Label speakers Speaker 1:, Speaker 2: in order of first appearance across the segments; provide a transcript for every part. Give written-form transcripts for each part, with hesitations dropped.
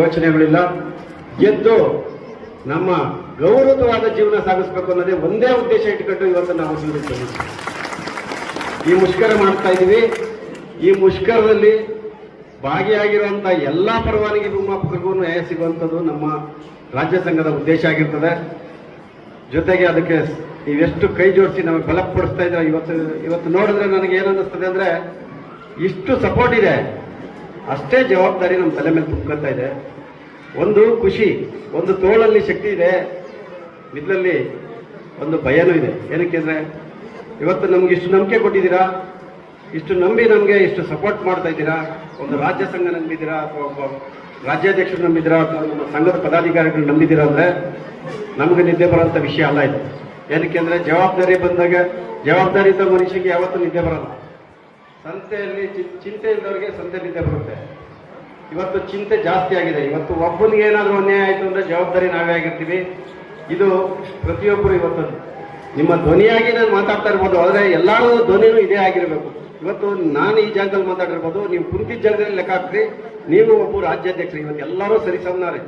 Speaker 1: ಯೋಚನೆಗಳಿಲ್ಲ. ಗೆದ್ದು ನಮ್ಮ ಗೌರವವಾದ ಜೀವನ ಸಾಗಿಸಬೇಕು ಅನ್ನೋದೇ ಒಂದೇ ಉದ್ದೇಶ ಇಟ್ಕೊಂಡು ಇವತ್ತು ನಾವು ಬಂದಿದ್ದೀವಿ. ಈ ಮುಷ್ಕರ ಮಾಡ್ತಾ ಇದ್ದೀವಿ. ಈ ಮುಷ್ಕರದಲ್ಲಿ ಭಾಗಿಯಾಗಿರುವಂತ ಎಲ್ಲಾ ಪರವಾನಗಿ ಭೂಮಾಪಕರಿಗೂ ನ್ಯಾಯ ಸಿಗುವಂಥದ್ದು ನಮ್ಮ ರಾಜ್ಯ ಸಂಘದ ಉದ್ದೇಶ ಆಗಿರ್ತದೆ. ಜೊತೆಗೆ ಅದಕ್ಕೆ ನೀವೆಷ್ಟು ಕೈ ಜೋಡಿಸಿ ನಮಗೆ ಬಲಪಡಿಸ್ತಾ ಇದ್ರೆ ಇವತ್ತು ನೋಡಿದ್ರೆ ನನಗೆ ಏನನ್ನಿಸ್ತದೆ ಅಂದ್ರೆ ಇಷ್ಟು ಸಪೋರ್ಟ್ ಇದೆ, ಅಷ್ಟೇ ಜವಾಬ್ದಾರಿ ನಮ್ಮ ತಲೆ ಮೇಲೆ ತುಂಬ್ಕೊತಾ ಇದೆ. ಒಂದು ಖುಷಿ, ಒಂದು ತೋಳಲ್ಲಿ ಶಕ್ತಿ ಇದೆ, ಮಿದ್ಲಲ್ಲಿ ಒಂದು ಭಯನೂ ಇದೆ. ಏನಕ್ಕೆ ಅಂದ್ರೆ ಇವತ್ತು ನಮ್ಗೆ ಇಷ್ಟು ನಂಬಿಕೆ ಕೊಟ್ಟಿದ್ದೀರಾ, ಇಷ್ಟು ನಂಬಿ ನಮಗೆ ಇಷ್ಟು ಸಪೋರ್ಟ್ ಮಾಡ್ತಾ ಇದ್ದೀರಾ. ಒಂದು ರಾಜ್ಯ ಸಂಘ ನಂಬಿದ್ದೀರಾ, ಅಥವಾ ಒಬ್ಬ ರಾಜ್ಯಾಧ್ಯಕ್ಷರು ನಂಬಿದ್ದೀರಾ, ಅಥವಾ ನಮ್ಮ ಸಂಘದ ಪದಾಧಿಕಾರಿಗಳು ನಂಬಿದ್ದೀರಾ ಅಂದ್ರೆ ನಮಗೆ ನಿದ್ದೆ ಬರುವಂತ ವಿಷಯ ಅಲ್ಲ ಇದು. ಏನಕ್ಕೆ ಅಂದ್ರೆ ಜವಾಬ್ದಾರಿ ಬಂದಾಗ ಜವಾಬ್ದಾರಿ ಇದ್ದ ಮನುಷ್ಯನಿಗೆ ಯಾವತ್ತೂ ನಿದ್ದೆ ಬರಲ್ಲ. ಸಂತೆಯಲ್ಲಿ ಚಿಂತೆ ಇದ್ದವರಿಗೆ ಸಂತೆ ನಿದ್ದೆ ಬರುತ್ತೆ. ಇವತ್ತು ಚಿಂತೆ ಜಾಸ್ತಿ ಆಗಿದೆ. ಇವತ್ತು ಒಬ್ಬನಿಗೆ ಏನಾದರೂ ಅನ್ಯಾಯ ಆಯಿತು ಅಂದ್ರೆ ಜವಾಬ್ದಾರಿ ನಾವೇ ಆಗಿರ್ತೀವಿ. ಇದು ಪ್ರತಿಯೊಬ್ಬರು ಇವತ್ತು ನಿಮ್ಮ ಧ್ವನಿಯಾಗಿ ನಾನು ಮಾತಾಡ್ತಾ ಇರ್ಬೋದು, ಆದರೆ ಎಲ್ಲರೂ ಧ್ವನಿನೂ ಇದೇ ಆಗಿರಬೇಕು. ಇವತ್ತು ನಾನು ಈ ಜಾಗದಲ್ಲಿ ಮಾತಾಡಿರ್ಬೋದು, ನೀವು ಕುಂತಿದ್ದ ಜಾಗದಲ್ಲಿ ಲೆಕ್ಕ ಹಾಕ್ರಿ, ನೀವು ಒಬ್ಬ ರಾಜ್ಯಾಧ್ಯಕ್ಷರು. ಇವತ್ತು ಎಲ್ಲರೂ ಸರಿಸಮನಾರೆ.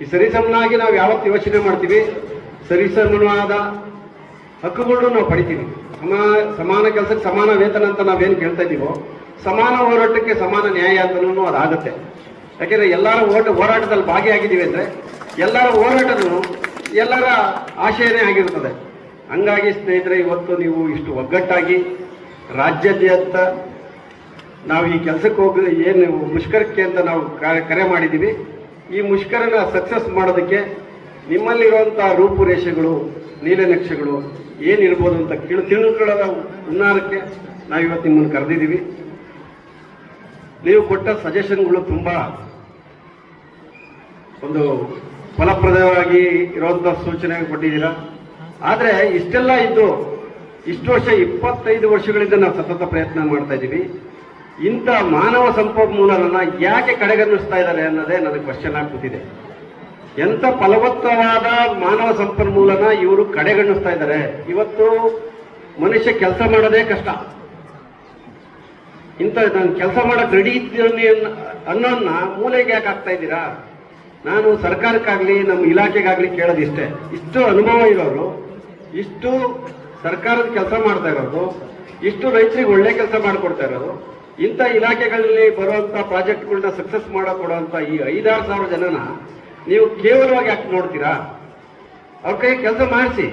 Speaker 1: ಈ ಸರಿಸಮನಾಗಿ ನಾವು ಯಾವತ್ತು ಯೋಚನೆ ಮಾಡ್ತೀವಿ, ಸರಿಸಮನಾದ ಹಕ್ಕುಗಳನ್ನು ನಾವು ಪಡಿತೀವಿ. ಸಮಾನ ಕೆಲಸಕ್ಕೆ ಸಮಾನ ವೇತನ ಅಂತ ನಾವೇನು ಕೇಳ್ತಾ ಇದ್ದೀವೋ, ಸಮಾನ ಹೋರಾಟಕ್ಕೆ ಸಮಾನ ನ್ಯಾಯ ಅಂತನೂ ಅದಾಗುತ್ತೆ. ಯಾಕೆಂದ್ರೆ ಎಲ್ಲರ ಹೋರಾಟದಲ್ಲಿ ಭಾಗಿಯಾಗಿದ್ದೀವಿ ಅಂದ್ರೆ ಎಲ್ಲರ ಹೋರಾಟನೂ ಎಲ್ಲರ ಆಶಯನೇ ಆಗಿರುತ್ತದೆ. ಹಂಗಾಗಿ ಸ್ನೇಹಿತರೆ, ಇವತ್ತು ನೀವು ಇಷ್ಟು ಒಗ್ಗಟ್ಟಾಗಿ ರಾಜ್ಯಾದ್ಯಂತ ನಾವು ಈ ಕೆಲಸಕ್ಕೆ ಹೋಗಿ ಏನು ಮುಷ್ಕರಕ್ಕೆ ಅಂತ ನಾವು ಕರೆ ಮಾಡಿದ್ದೀವಿ. ಈ ಮುಷ್ಕರನ ಸಕ್ಸಸ್ ಮಾಡೋದಕ್ಕೆ ನಿಮ್ಮಲ್ಲಿರುವಂತಹ ರೂಪುರೇಷೆಗಳು, ನೀಲನಕ್ಷೆಗಳು ಏನಿರ್ಬೋದು ಅಂತ ತಿಳ್ಕೊಳ್ಳೋದ ಹುನ್ನಾರಕ್ಕೆ ನಾವಿವತ್ತು ನಿಮ್ಮನ್ನು ಕರೆದಿದ್ದೀವಿ. ನೀವು ಕೊಟ್ಟ ಸಜೆಷನ್ಗಳು ತುಂಬಾ ಒಂದು ಫಲಪ್ರದವಾಗಿ ಇರುವಂತ ಸೂಚನೆ ಕೊಟ್ಟಿದ್ದೀರಾ. ಆದ್ರೆ ಇಷ್ಟೆಲ್ಲ ಇದ್ದು ಇಷ್ಟು ವರ್ಷ 25 ವರ್ಷಗಳಿಂದ ನಾವು ಸತತ ಪ್ರಯತ್ನ ಮಾಡ್ತಾ ಇದ್ದೀವಿ. ಇಂಥ ಮಾನವ ಸಂಪನ್ಮೂಲನ ಯಾಕೆ ಕಡೆಗಣಿಸ್ತಾ ಇದ್ದಾರೆ ಅನ್ನೋದೇ ನನಗೆ ಕ್ವಶನ್ ಆಗಿ ಕೂತಿದೆ. ಎಂಥ ಫಲವತ್ತವಾದ ಮಾನವ ಸಂಪನ್ಮೂಲನ ಇವರು ಕಡೆಗಣಿಸ್ತಾ ಇದ್ದಾರೆ. ಇವತ್ತು ಮನುಷ್ಯ ಕೆಲಸ ಮಾಡೋದೇ ಕಷ್ಟ. ಇಂಥ ನಾನು ಕೆಲಸ ಮಾಡಕ್ ರೆಡಿ ಇದ್ದೀನಿ ಅನ್ನೋನ್ನ ಮೂಲೆಗೆ ಯಾಕೆ ಹಾಕ್ತಾ ಇದ್ದೀರಾ? ನಾನು ಸರ್ಕಾರಕ್ಕಾಗ್ಲಿ ನಮ್ಮ ಇಲಾಖೆಗಾಗ್ಲಿ ಕೇಳೋದಿಷ್ಟೇ, ಇಷ್ಟು ಅನುಭವ ಇರೋರು, ಇಷ್ಟು ಸರ್ಕಾರದ ಕೆಲಸ ಮಾಡ್ತಾ ಇರೋದು, ಇಷ್ಟು ರೈತರಿಗೆ ಒಳ್ಳೆ ಕೆಲಸ ಮಾಡಿಕೊಡ್ತಾ ಇರೋದು, ಇಂಥ ಇಲಾಖೆಗಳಲ್ಲಿ ಬರುವಂತ ಪ್ರಾಜೆಕ್ಟ್ಗಳನ್ನ ಸಕ್ಸಸ್ ಕೊಡುವಂತ ಈ 5-6 ಸಾವಿರ ಜನನ ನೀವು ಕೇವಲವಾಗಿ ಯಾಕೆ ನೋಡ್ತೀರಾ? ಅವ್ರ ಕೈ ಕೆಲಸ ಮಾಡಿಸಿ.